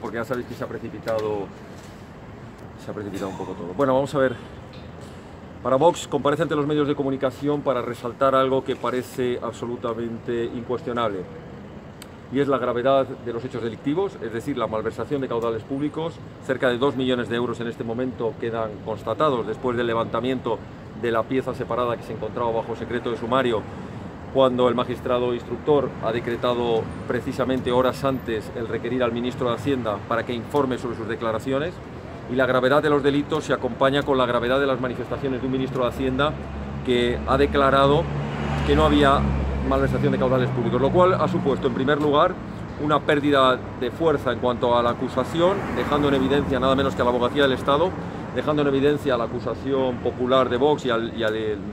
Porque ya sabéis que se ha precipitado un poco todo. Bueno, vamos a ver. Para Vox comparece ante los medios de comunicación para resaltar algo que parece absolutamente incuestionable, y es la gravedad de los hechos delictivos, es decir, la malversación de caudales públicos. Cerca de 2 millones de euros en este momento quedan constatados después del levantamiento de la pieza separada que se encontraba bajo secreto de sumario, cuando el magistrado instructor ha decretado precisamente horas antes el requerir al ministro de Hacienda para que informe sobre sus declaraciones. Y la gravedad de los delitos se acompaña con la gravedad de las manifestaciones de un ministro de Hacienda que ha declarado que no había malversación de caudales públicos, lo cual ha supuesto, en primer lugar, una pérdida de fuerza en cuanto a la acusación, dejando en evidencia nada menos que a la Abogacía del Estado, dejando en evidencia a la acusación popular de Vox y al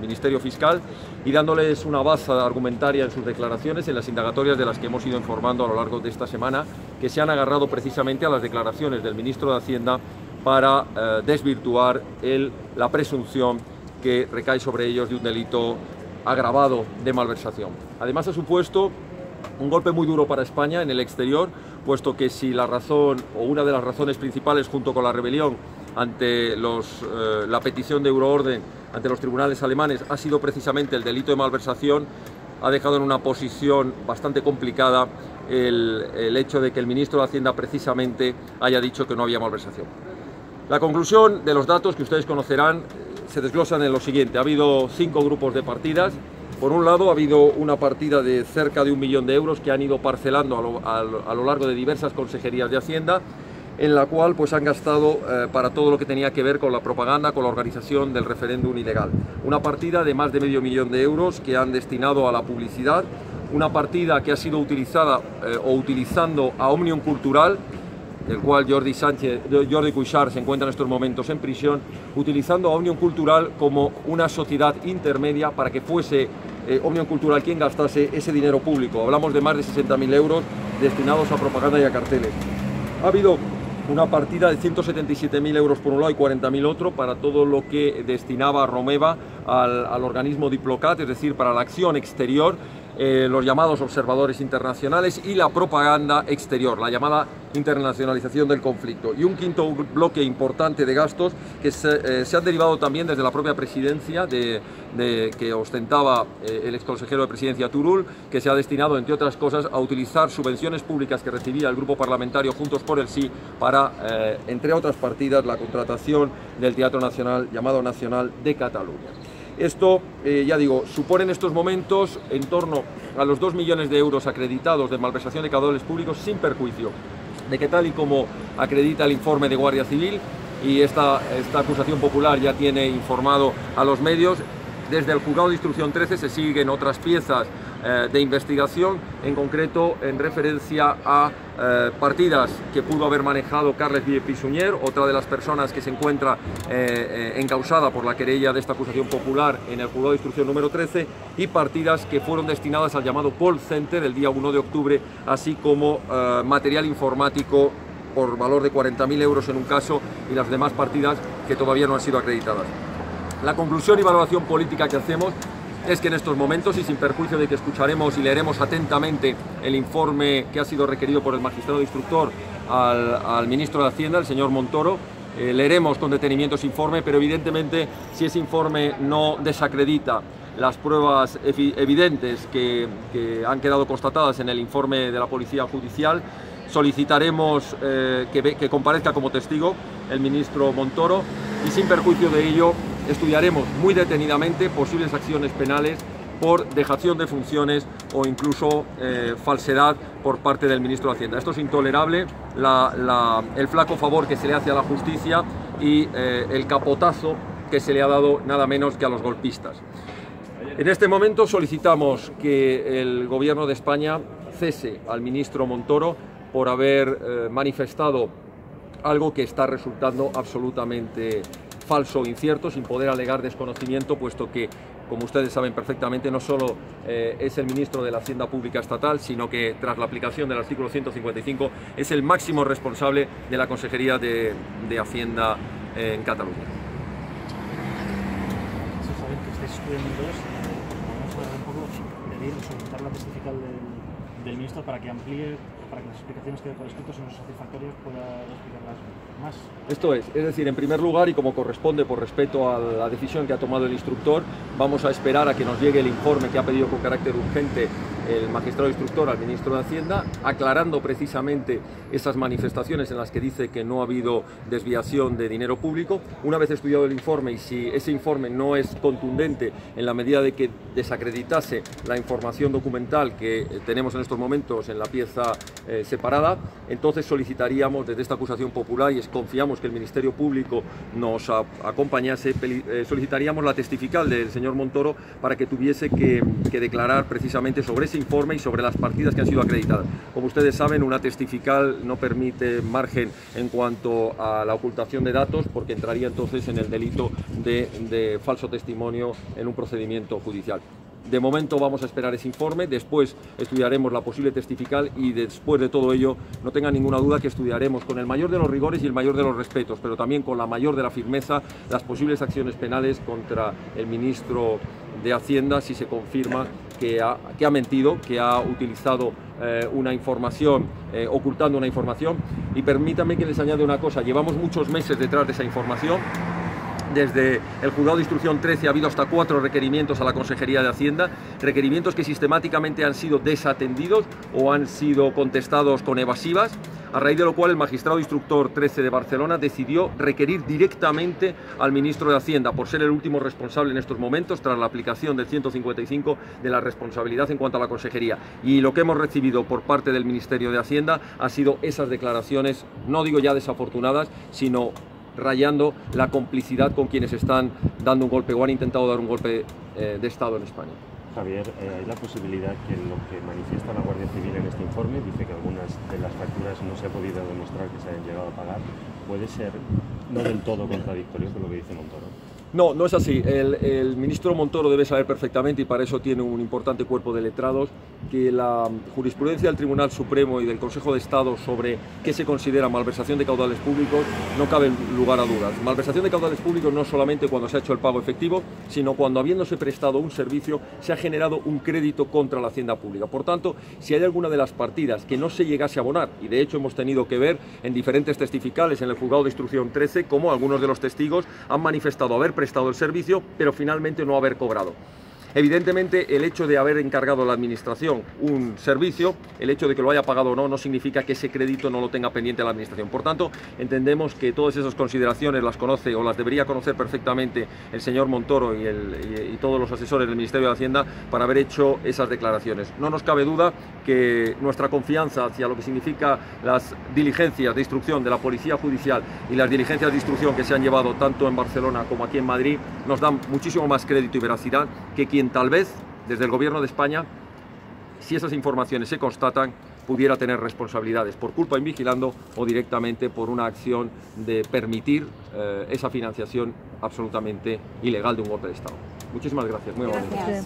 Ministerio Fiscal, y dándoles una base argumentaria en sus declaraciones, en las indagatorias de las que hemos ido informando a lo largo de esta semana, que se han agarrado precisamente a las declaraciones del ministro de Hacienda para desvirtuar la presunción que recae sobre ellos de un delito agravado de malversación. Además, ha supuesto un golpe muy duro para España en el exterior, puesto que si la razón, o una de las razones principales, junto con la rebelión ante la petición de euroorden ante los tribunales alemanes, ha sido precisamente el delito de malversación, ha dejado en una posición bastante complicada el hecho de que el ministro de Hacienda precisamente haya dicho que no había malversación. La conclusión de los datos que ustedes conocerán se desglosan en lo siguiente. Ha habido 5 grupos de partidas. Por un lado, ha habido una partida de cerca de 1 millón de euros que han ido parcelando a lo largo de diversas consejerías de Hacienda, en la cual pues han gastado para todo lo que tenía que ver con la propaganda, con la organización del referéndum ilegal. Una partida de más de medio millón de euros que han destinado a la publicidad. Una partida que ha sido utilizada o utilizando a Òmnium Cultural, del cual Jordi Cuixart se encuentra en estos momentos en prisión, utilizando a Òmnium Cultural como una sociedad intermedia para que fuese Òmnium Cultural quien gastase ese dinero público. Hablamos de más de 60.000 euros destinados a propaganda y a carteles. Ha habido una partida de 177.000 euros por un lado y 40.000 otro para todo lo que destinaba Romeva al organismo Diplocat, es decir, para la acción exterior, los llamados observadores internacionales y la propaganda exterior, la llamada internacionalización del conflicto. Y un quinto bloque importante de gastos que se han derivado también desde la propia presidencia que ostentaba el exconsejero de presidencia Turull, que se ha destinado, entre otras cosas, a utilizar subvenciones públicas que recibía el grupo parlamentario Juntos por el Sí para, entre otras partidas, la contratación del Teatro Nacional, llamado Nacional de Cataluña. Esto, ya digo, supone en estos momentos en torno a los 2 millones de euros acreditados de malversación de caudales públicos, sin perjuicio de que, tal y como acredita el informe de Guardia Civil, y esta acusación popular ya tiene informado a los medios, desde el Juzgado de Instrucción 13 se siguen otras piezas de investigación, en concreto en referencia a partidas que pudo haber manejado Carles Villapisunyer, otra de las personas que se encuentra encausada por la querella de esta acusación popular en el Juzgado de Instrucción número 13, y partidas que fueron destinadas al llamado call center el día 1 de octubre, así como material informático por valor de 40.000 euros en un caso, y las demás partidas que todavía no han sido acreditadas. La conclusión y valoración política que hacemos es que en estos momentos, y sin perjuicio de que escucharemos y leeremos atentamente el informe que ha sido requerido por el magistrado instructor al ministro de Hacienda, el señor Montoro, leeremos con detenimiento ese informe, pero evidentemente si ese informe no desacredita las pruebas evidentes que han quedado constatadas en el informe de la Policía Judicial, solicitaremos que comparezca como testigo el ministro Montoro, y sin perjuicio de ello estudiaremos muy detenidamente posibles acciones penales por dejación de funciones o incluso falsedad por parte del ministro de Hacienda. Esto es intolerable, el flaco favor que se le hace a la justicia y el capotazo que se le ha dado nada menos que a los golpistas. En este momento solicitamos que el Gobierno de España cese al ministro Montoro por haber manifestado algo que está resultando absolutamente falso o incierto, sin poder alegar desconocimiento, puesto que, como ustedes saben perfectamente, no solo es el ministro de la Hacienda Pública Estatal, sino que, tras la aplicación del artículo 155, es el máximo responsable de la Consejería de Hacienda en Cataluña. Saben que estáis estudiando todos, vamos a hablar un poco, pedir, solicitar la testifical del ministro para que amplíe para que las explicaciones que dé por escrito, si no son satisfactorias, pueda explicarlas más. Esto es decir, en primer lugar, y como corresponde por respeto a la decisión que ha tomado el instructor, vamos a esperar a que nos llegue el informe que ha pedido con carácter urgente el magistrado instructor al ministro de Hacienda, aclarando precisamente esas manifestaciones en las que dice que no ha habido desviación de dinero público. Una vez estudiado el informe, y si ese informe no es contundente en la medida de que desacreditase la información documental que tenemos en estos momentos en la pieza separada, entonces solicitaríamos desde esta acusación popular, y confiamos que el Ministerio Público nos acompañase, solicitaríamos la testifical del señor Montoro para que tuviese que declarar precisamente sobre ese informe y sobre las partidas que han sido acreditadas. Como ustedes saben, una testifical no permite margen en cuanto a la ocultación de datos, porque entraría entonces en el delito de falso testimonio en un procedimiento judicial. De momento vamos a esperar ese informe, después estudiaremos la posible testifical y después de todo ello, no tengan ninguna duda que estudiaremos con el mayor de los rigores y el mayor de los respetos, pero también con la mayor de la firmeza, las posibles acciones penales contra el ministro de Hacienda si se confirma que ha mentido, que ha utilizado una información, ocultando una información. Y permítanme que les añade una cosa, llevamos muchos meses detrás de esa información. Desde el Juzgado de Instrucción 13 ha habido hasta 4 requerimientos a la Consejería de Hacienda, requerimientos que sistemáticamente han sido desatendidos o han sido contestados con evasivas, a raíz de lo cual el magistrado instructor 13 de Barcelona decidió requerir directamente al ministro de Hacienda, por ser el último responsable en estos momentos, tras la aplicación del 155 de la responsabilidad en cuanto a la Consejería. Y lo que hemos recibido por parte del Ministerio de Hacienda ha sido esas declaraciones, no digo ya desafortunadas, sino rayando la complicidad con quienes están dando un golpe o han intentado dar un golpe de Estado en España. Javier, hay la posibilidad que lo que manifiesta la Guardia Civil en este informe, dice que algunas de las facturas no se ha podido demostrar que se hayan llegado a pagar, puede ser no del todo contradictorio con lo que dice Montoro. No, no es así. El ministro Montoro debe saber perfectamente, y para eso tiene un importante cuerpo de letrados, que la jurisprudencia del Tribunal Supremo y del Consejo de Estado sobre qué se considera malversación de caudales públicos no cabe lugar a dudas. Malversación de caudales públicos no solamente cuando se ha hecho el pago efectivo, sino cuando, habiéndose prestado un servicio, se ha generado un crédito contra la hacienda pública. Por tanto, si hay alguna de las partidas que no se llegase a abonar, y de hecho hemos tenido que ver en diferentes testificales en el Juzgado de Instrucción 13 cómo algunos de los testigos han manifestado haber prestado el servicio, pero finalmente no haber cobrado. Evidentemente, el hecho de haber encargado a la Administración un servicio, el hecho de que lo haya pagado o no, no significa que ese crédito no lo tenga pendiente la Administración. Por tanto, entendemos que todas esas consideraciones las conoce o las debería conocer perfectamente el señor Montoro y todos los asesores del Ministerio de Hacienda para haber hecho esas declaraciones. No nos cabe duda que nuestra confianza hacia lo que significa las diligencias de instrucción de la Policía Judicial y las diligencias de instrucción que se han llevado tanto en Barcelona como aquí en Madrid nos dan muchísimo más crédito y veracidad que quien tal vez, desde el Gobierno de España, si esas informaciones se constatan, pudiera tener responsabilidades por culpa invigilando o directamente por una acción de permitir esa financiación absolutamente ilegal de un golpe de Estado. Muchísimas gracias. Muy amable. Gracias.